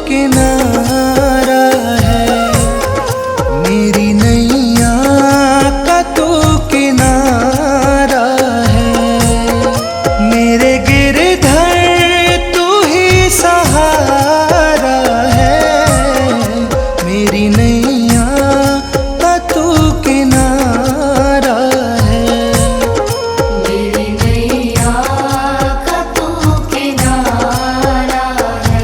किनारा है। मेरी नैया का तू किनारा है। मेरे गिरधर तू ही सहारा है। मेरी नैया का तू किनारा है। मेरी नैया का तू किनारा है।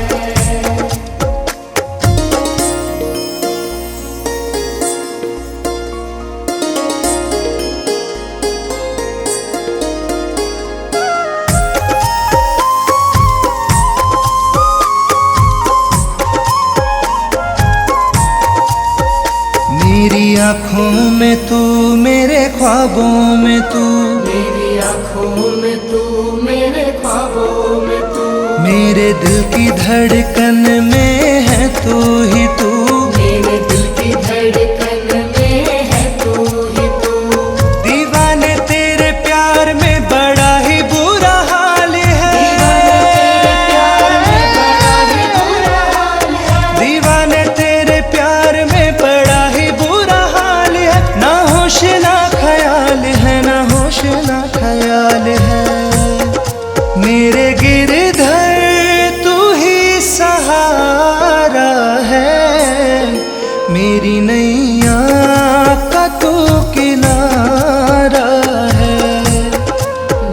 मेरी आँखों में तू, मेरे ख्वाबों में तू, मेरी आँखों में तू, मेरे ख्वाबों में तू, मेरे दिल की धड़कन में है तू ही तू। मेरे दिल की धड़कन में है तू ही तू। दीवाने तेरे प्यार में बड़ा ही बुरा हाल है। दीवाने तेरे प्यार में बड़ा ही बुरा हाल है। ना होश ना ख्याल है, ना होश ना ख्याल है। मेरे गिरधर तू ही सहारा है। मेरी नैया का तू किनारा है।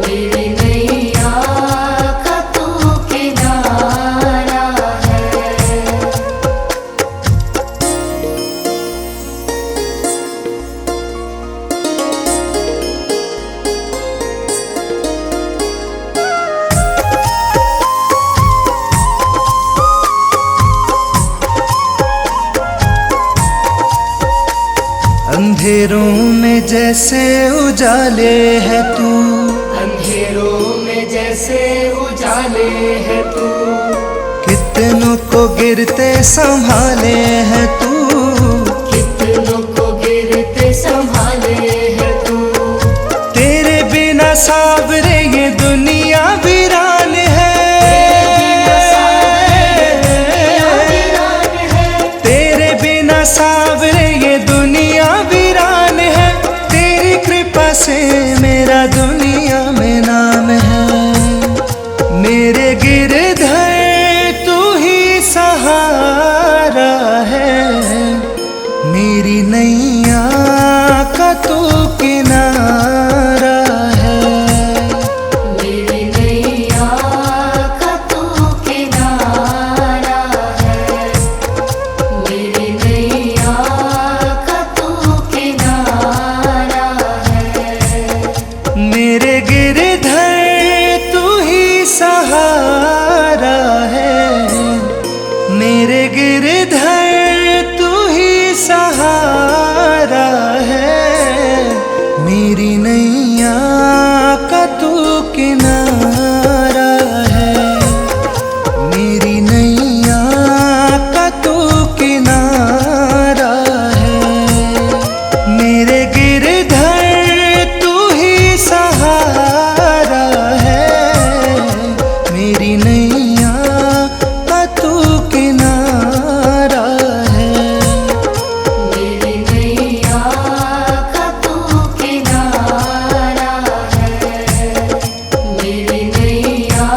मेरी नैया का तू किनारा है। अंधेरों में जैसे उजाले है तू, अंधेरों में जैसे उजाले है तू, कितनों को गिरते संभाले है तू। कितनों को गिरते संभाले है तू। तेरे बिना सावरे ये दुनिया वीरान है। तेरे बिना सावरे ये दुनिया वीरान है। तेरी कृपा से मेरा दुनिया में नाम है। मेरे गिरधर तू ही सहारा है। मेरी नैया का तू किनारा है। मेरी नैया का तू किनारा है। मेरी नैया का तू किनारा है। मेरे गिरधर तू ही सहारा है। मेरे गिरधर तू ही सहारा है। मेरी नैया का तू किनारा है। मेरी नैया का तू किनारा है। मेरे गिरधर तू ही सहारा है। मेरी नैया का तू किनारा है। मेरी नैया का तू किनारा है। मेरी नैया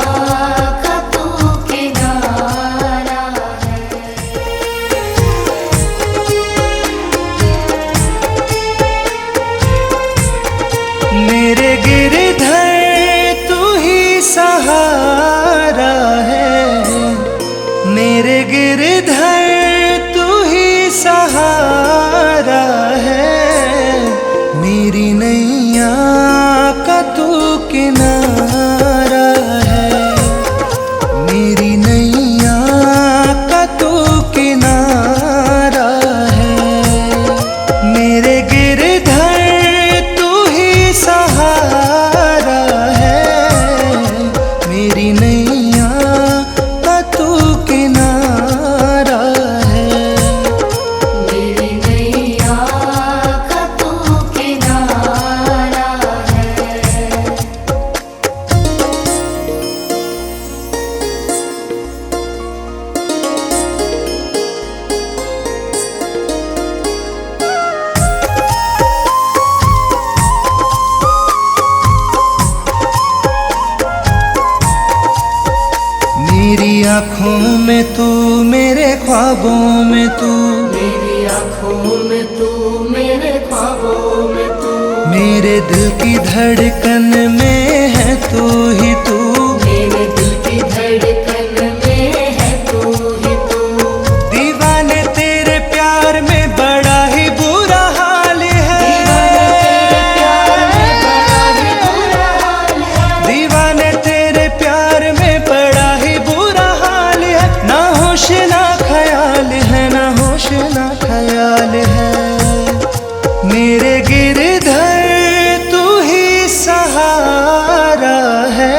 का तू किनारा है। मेरे गिरधर तू ही सहारा है। मेरे गिरधर तू ही सहारा है। मेरी नैया का तू किनारा है। मेरी नैया का तू किनारा है। मेरे गिरधर तू ही सहारा है। मेरी नैया का तू किनारा है। मेरी नैया का तू किनारा है। मेरी आँखों में तू, मेरे ख्वाबों में तू, मेरी आँखों में तू, मेरे ख्वाबों में तू, मेरे दिल की धड़कन में है तू ही तू, मेरे दिल की धड़कन में है तू ही तू। दीवाने तेरे प्यार में बड़ा ही बुरा हाल है, दीवाने तेरे प्यार में बड़ा ही बुरा हाल है, ना होश ना ख्याल है, ना होश ना ख्याल है। मेरे गिरधर तू ही सहारा है,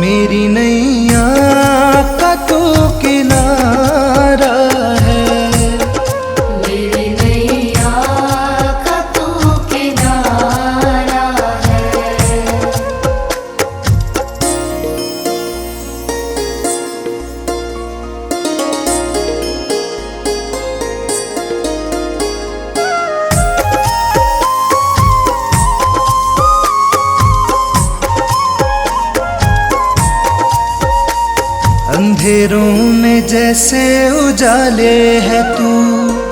मेरी नैया का तू किनारा है। मेरी नैया का तू किनारा है। अंधेरों में जैसे उजाले है तू,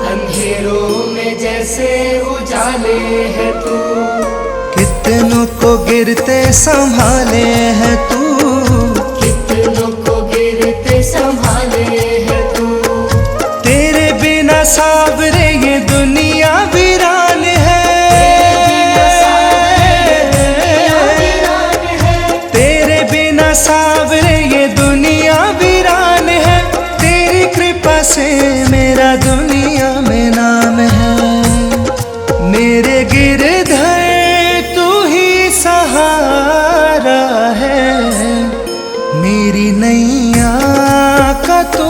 अंधेरों में जैसे उजाले है तू, कितनों को गिरते संभाले है तू, कितनों को गिरते संभाले है तू। तेरे बिना सावरे ये दुनिया वीरान है, तेरे बिना सावरे ये दुनिया वीरान है, तेरी कृपा से मेरा दुनिया में नाम है। मेरे गिरधर तू ही सहारा है, मेरी नैया का तू